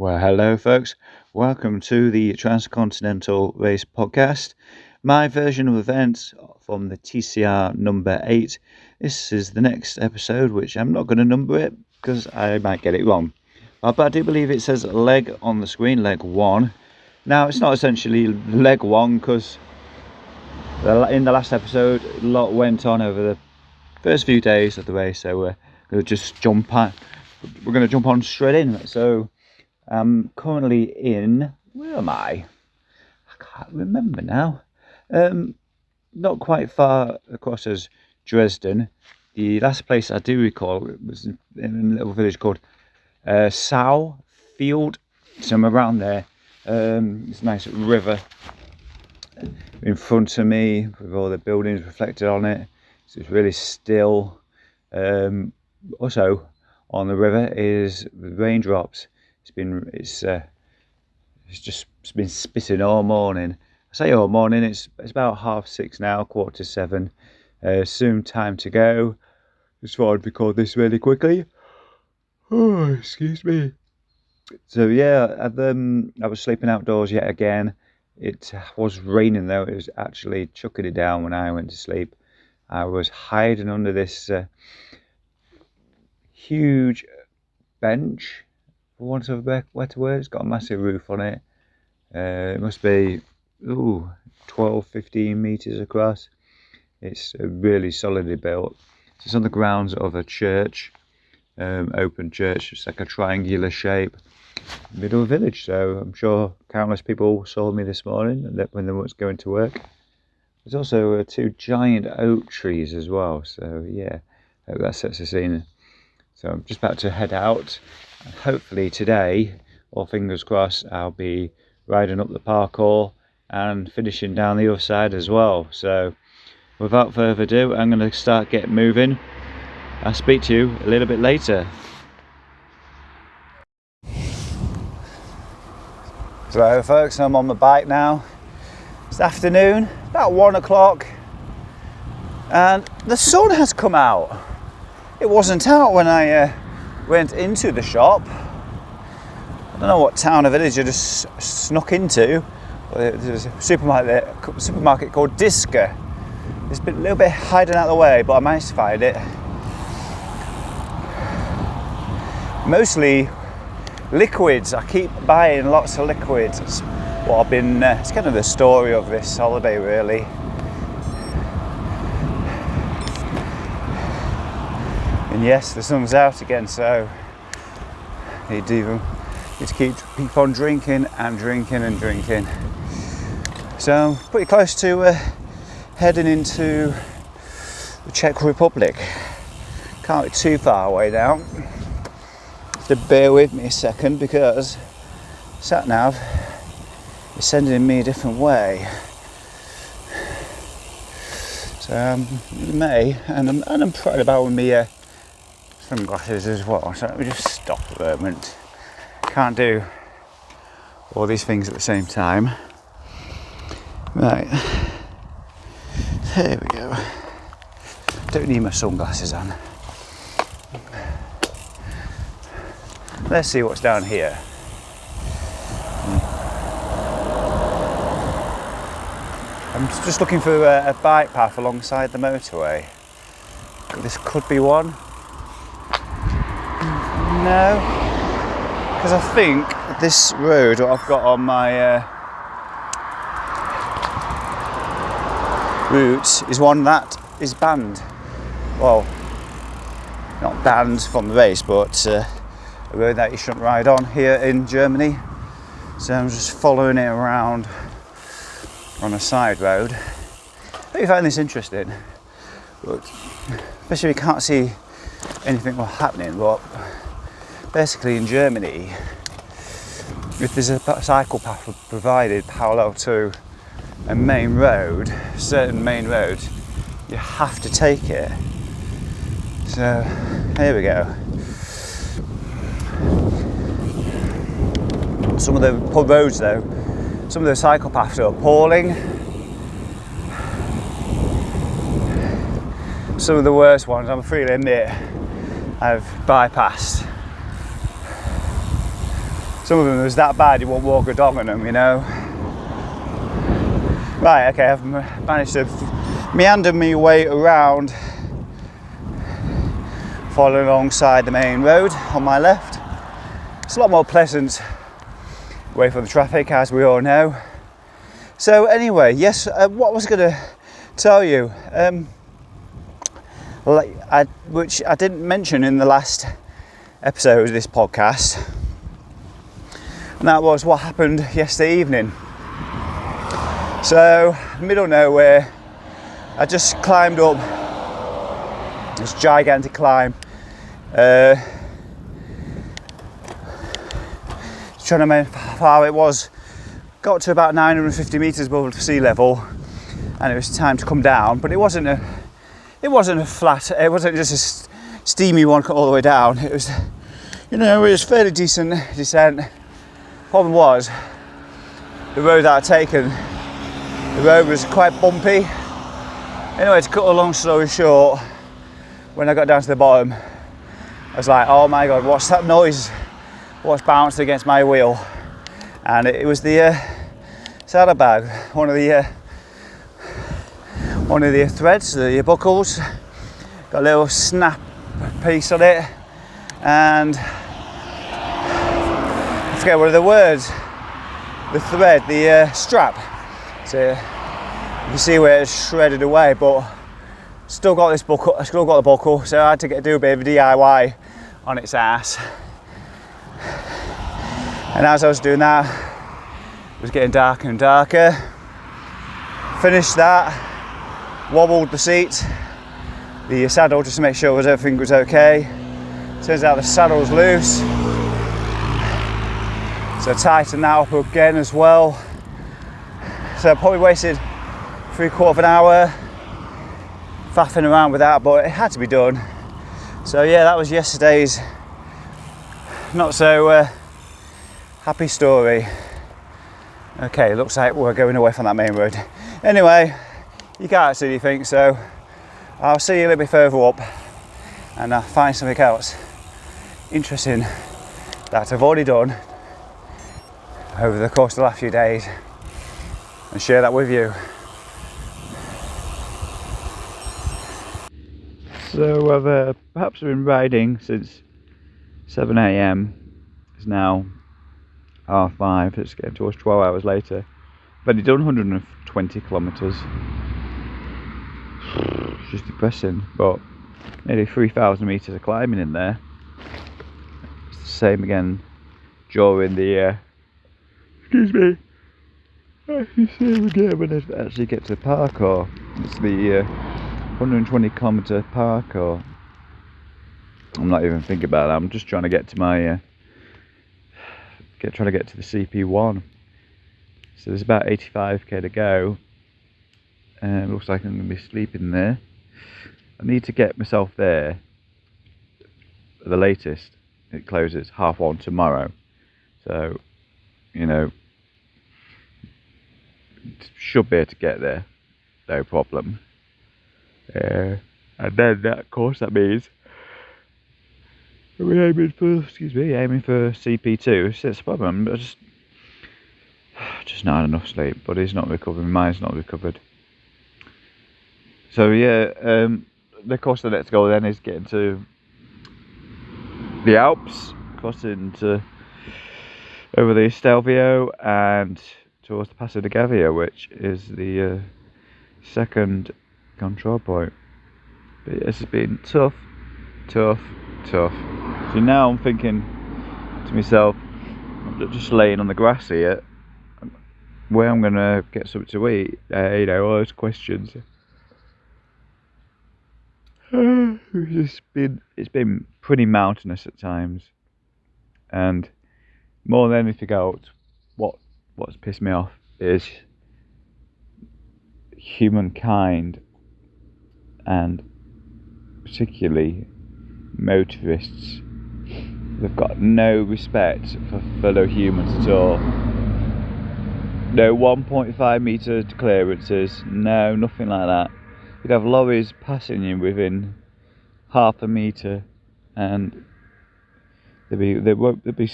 Well, hello folks, welcome to the Transcontinental Race podcast, my version of events from the TCR number 8. This is the next episode, which I'm not going to number it because I might get it wrong, but I do believe it says leg on the screen, leg 1. Now it's not essentially leg 1 because in the last episode a lot went on over the first few days of the race, so we're going to just jump on straight in. So I'm currently in, where am I can't remember now. Not quite far across as Dresden. The last place I do recall was in a little village called Sau Field, somewhere around there. It's a nice river in front of me with all the buildings reflected on it, so it's really still. Also on the river is raindrops. It's just been spitting all morning. I say all morning, it's about 6:30 now, 6:45. Soon time to go. Just thought I'd record this really quickly. Oh, excuse me. So yeah, I was sleeping outdoors yet again. It was raining though. It was actually chucking it down when I went to sleep. I was hiding under this huge bench, for want of a better word. It's got a massive roof on it. It must be 12-15 meters across. It's really solidly built. It's on the grounds of a church, open church. It's like a triangular shape, middle of a village. So I'm sure countless people saw me this morning when they was going to work. There's also 2 giant oak trees as well. So yeah, I hope that sets the scene. So I'm just about to head out. And hopefully today, or fingers crossed, I'll be riding up the parkour and finishing down the other side as well. So without further ado, I'm going to start getting moving. I'll speak to you a little bit later. So folks, I'm on my bike now. It's afternoon, about 1 o'clock, and the sun has come out. It wasn't out when I went into the shop. I don't know what town or village I just snuck into. There's a supermarket called Diska. It's been a little bit hiding out of the way, but I managed to find it. Mostly liquids. I keep buying lots of liquids. It's what I've been. It's kind of the story of this holiday, really. And yes, the sun's out again, so need to keep on drinking and drinking and drinking. So I'm pretty close to heading into the Czech Republic. Can't be too far away now. Have to bear with me a second because sat-nav is sending me a different way. So and I'm proud about me sunglasses as well. So let me just stop a moment. Can't do all these things at the same time. Right, there we go. Don't need my sunglasses on. Let's see what's down here. I'm just looking for a bike path alongside the motorway. This could be one. No, because I think this road what I've got on my route is one that is banned. Well, not banned from the race, but a road that you shouldn't ride on here in Germany. So I'm just following it around on a side road. I hope you find this interesting, but especially if you can't see anything happening. But basically in Germany, if there's a cycle path provided parallel to a main road, certain main roads, you have to take it. So here we go. Some of the roads though, some of the cycle paths are appalling. Some of the worst ones, I'm free to admit, I've bypassed. some of them was that bad you won't walk a dog on them, you know. Right, okay, I've managed to meander my way around, following alongside the main road on my left. It's a lot more pleasant away from the traffic, as we all know. So anyway, yes, what I was going to tell you, which I didn't mention in the last episode of this podcast, and that was what happened yesterday evening. So, middle of nowhere, I just climbed up this gigantic climb, trying to remember how far it was. Got to about 950 meters above sea level, and it was time to come down. But it wasn't a flat. It wasn't just a steamy one all the way down. It was, you know, it was fairly decent descent. Problem was, the road that I'd taken, the road was quite bumpy. Anyway, to cut a long story short, when I got down to the bottom, I was like, oh my god, what's that noise? What's bounced against my wheel? And it was the saddlebag, one of the threads, the buckles, got a little snap piece on it, and I forget what are the words, the thread, the strap. So you can see where it's shredded away, but still got this buckle. I still got the buckle, so I had to do a bit of a DIY on its ass. And as I was doing that, it was getting darker and darker. Finished that, wobbled the seat, the saddle, just to make sure everything was okay. Turns out the saddle was loose, so I tightened that up again as well. So I probably wasted 3/4 of an hour faffing around with that, but it had to be done. So yeah, that was yesterday's not so happy story. Okay, looks like we're going away from that main road. Anyway, you can't see anything, so I'll see you a little bit further up and I'll find something else interesting that I've already done over the course of the last few days and share that with you. So I've perhaps been riding since 7 a.m. It's now 5:30. It's getting towards 12 hours later. I've only done 120 kilometres. It's just depressing, but nearly 3,000 metres of climbing in there. It's the same again during the excuse me. It's the same again when I actually get to the parkour. It's the 120 kilometre parkour. I'm not even thinking about that. I'm just trying to get to my trying to get to the CP1. So there's about 85k to go. And it looks like I'm going to be sleeping there. I need to get myself there at the latest. It closes 1:30 tomorrow. So, you know, should be able to get there, no problem. And then, of course, that means we're aiming for CP2. So it's a problem. I just not had enough sleep. Body's not recovering, mind's not recovered. So yeah, the course of the next goal then is getting to the Alps, crossing to over the Stelvio and towards the Passo di Gavia, which is the second control point. But it's been tough. So now I'm thinking to myself, I'm just laying on the grass here, where I'm gonna get something to eat. You know, all those questions. It's been pretty mountainous at times, and more than anything else, what's pissed me off is humankind, and particularly motorists. They've got no respect for fellow humans at all. No 1.5 metre clearances, no, nothing like that. You'd have lorries passing you within half a metre, and they'd be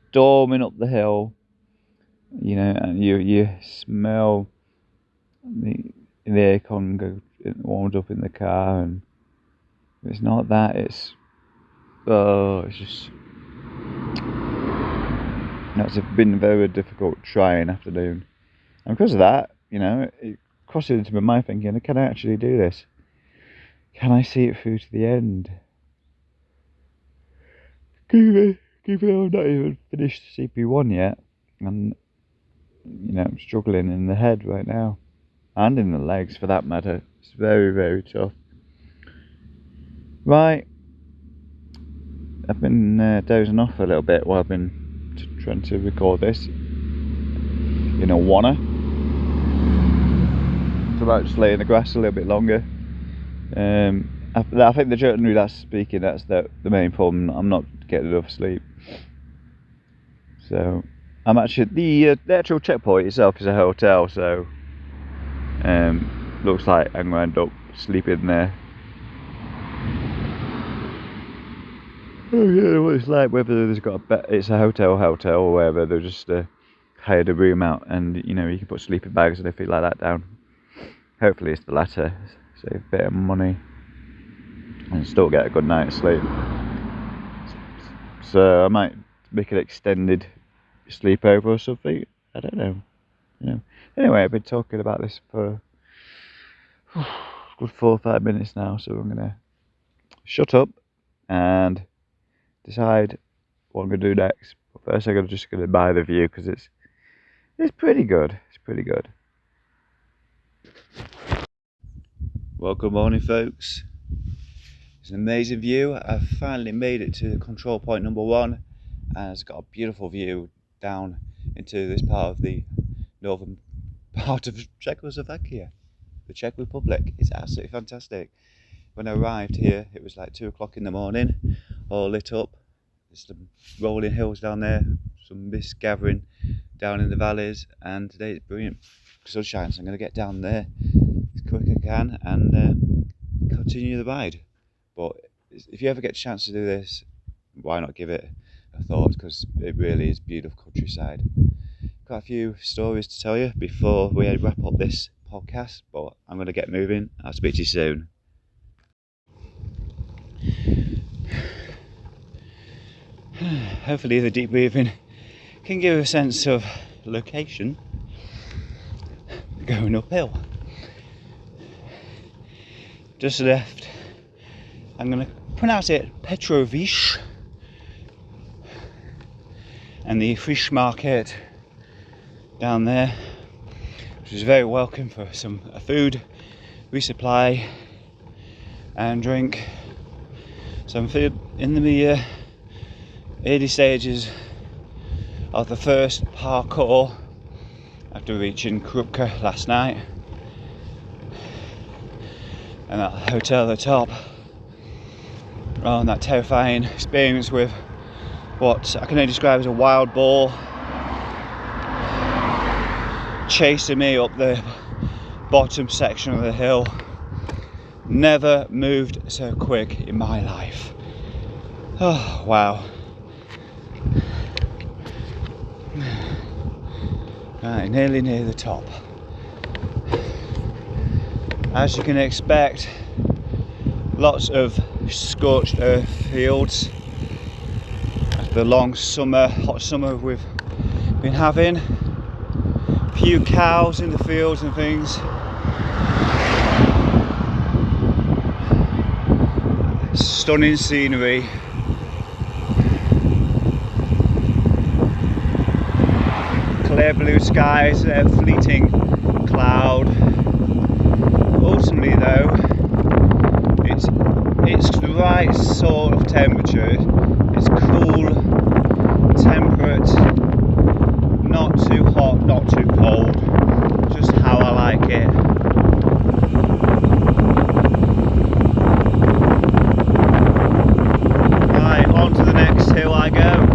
storming up the hill, you know, and you smell the aircon go warmed up in the car, and it's not that, it's just, it's been a very difficult trying afternoon, and because of that, you know, it crossed into my mind thinking, can I actually do this? Can I see it through to the end? Even though I've not even finished CP1 yet, and you know, I'm struggling in the head right now, and in the legs for that matter. It's very, very tough. Right, I've been dozing off a little bit while I've been trying to record this in a wanna. So I might just lay in the grass a little bit longer. I think the journey that's speaking, that's the main problem. I'm not getting enough sleep. So I'm actually, the actual checkpoint itself is a hotel, so looks like I'm going to end up sleeping there. I don't know what it's like, whether there's got it's a hotel or wherever, they've just hired a room out, and you know, you can put sleeping bags and everything like that down. Hopefully it's the latter, save a bit of money and still get a good night's sleep. So I might make an extended sleepover or something, I don't know, you know. Anyway, I've been talking about this for a good 4 or 5 minutes now, so I'm gonna shut up and decide what I'm gonna do next. But first I'm just gonna buy the view, because it's pretty good. It's pretty good. Well, good morning, folks. It's an amazing view. I've finally made it to control point number 1, and it's got a beautiful view down into this part of the northern part of Czechoslovakia, the Czech Republic. It's absolutely fantastic. When I arrived here, it was like 2 o'clock in the morning, all lit up. There's some rolling hills down there, some mist gathering down in the valleys, and today it's brilliant sunshine, so I'm going to get down there as quick as I can and continue the ride. But if you ever get a chance to do this, why not give it a thought, because it really is beautiful countryside. Got a few stories to tell you before we wrap up this podcast, but I'm going to get moving. I'll speak to you soon. Hopefully the deep breathing can give a sense of location. Going uphill. Just left, I'm going to pronounce it Petrovish, and the fish market down there, which is very welcome for some food, resupply and drink. So I'm in the early stages of the first parkour after reaching Krupka last night, and that hotel at the top. Oh, and that terrifying experience with what I can only describe as a wild boar chasing me up the bottom section of the hill. Never moved so quick in my life. Oh, wow. Right, nearly near the top. As you can expect, lots of scorched earth fields after the long summer, hot summer we've been having. A few cows in the fields and things. Stunning scenery. Clear blue skies, a fleeting cloud. Ultimately though, it's the right sort of temperature. It's cool, temperate, not too hot, not too cold, just how I like it. Right, on to the next hill I go.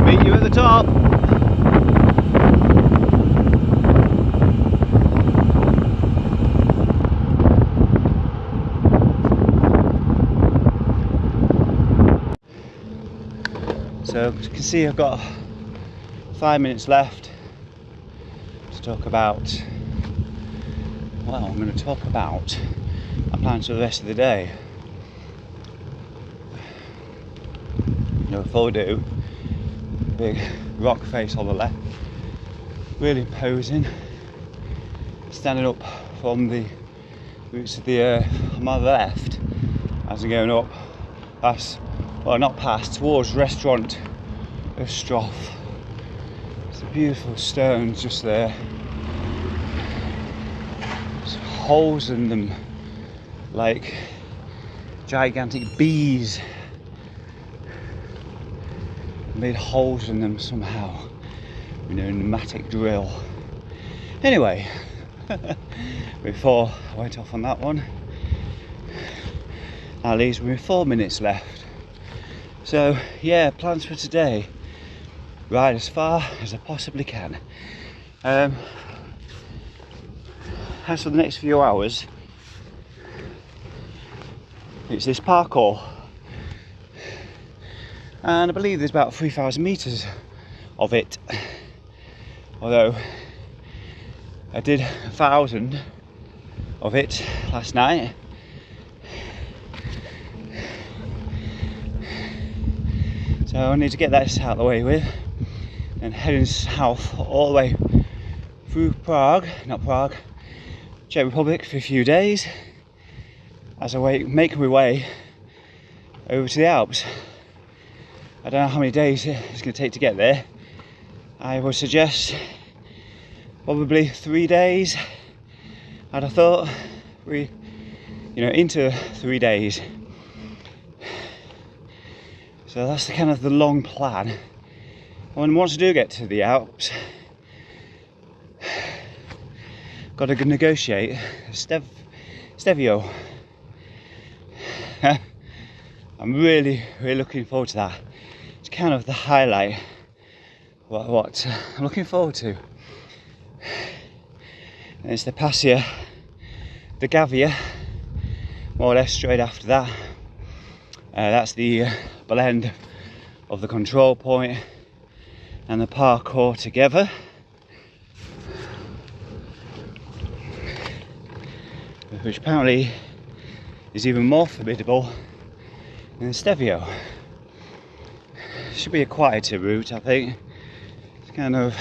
Meet you at the top. So as you can see, I've got 5 minutes left to talk about, well, I'm going to talk about my plans for the rest of the day. Before we do, big rock face on the left, really imposing. Standing up from the roots of the earth on my left as I'm going up past, well, not past, towards restaurant of Stroff. There's a beautiful stones just there. There's holes in them like gigantic bees. Made holes in them somehow, you know, pneumatic drill. Anyway, before I went off on that one, that leaves me 4 minutes left. So yeah, plans for today: ride as far as I possibly can. As for the next few hours, it's this parkour. And I believe there's about 3,000 meters of it, although I did 1,000 of it last night. So I need to get that out of the way with, and heading south all the way through Czech Republic for a few days as I make my way over to the Alps. I don't know how many days it's going to take to get there. I would suggest probably 3 days. I'd have thought into 3 days. So that's the kind of the long plan. And once I do get to the Alps, got to negotiate Stevio. I'm really looking forward to that. It's kind of the highlight. What I'm looking forward to. And it's the Passia de Gavia, more or less straight after that. That's the blend of the control point and the parkour together. Which apparently is even more formidable than Stevio. Should be a quieter route, I think. It's kind of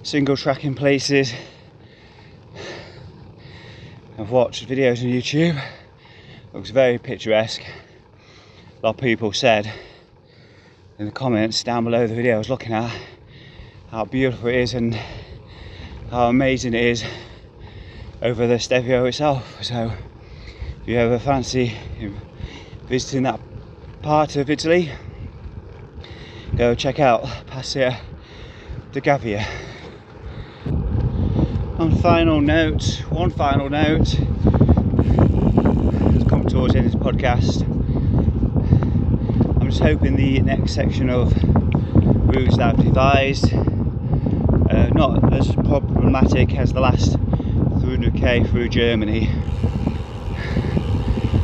single track in places. I've watched videos on YouTube. Looks very picturesque. A lot of people said in the comments down below the video I was looking at how beautiful it is and how amazing it is over the Stevio itself. So if you ever fancy visiting that part of Italy, go check out Passia de Gavia. One final note, let's come towards the end of this podcast. I'm just hoping the next section of routes that I've devised, not as problematic as the last 300k through Germany,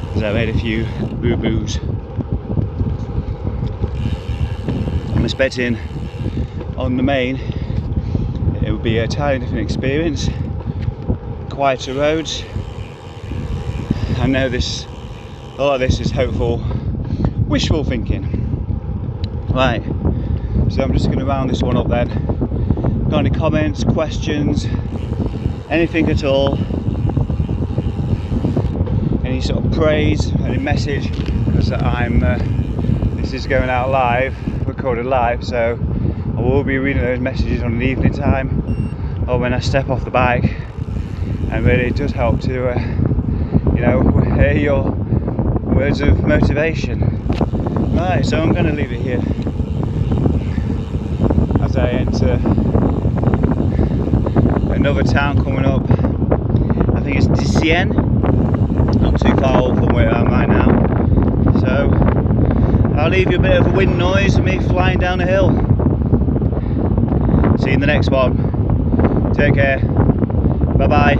because I made a few boo-boos. I'm expecting on the main it would be a entirely different experience, quieter roads. I know a lot of this is hopeful, wishful thinking. Right, so I'm just going to round this one up then. Got any comments, questions, anything at all, any sort of praise, any message, because this is going out live, recorded live, so I will be reading those messages on an evening time or when I step off the bike, and really it does help to hear your words of motivation. Right, so I'm going to leave it here as I enter another town coming up. I think it's Dicien, not too far from where I am right now. So I'll leave you a bit of a wind noise of me flying down a hill. See you in the next one. Take care. Bye bye.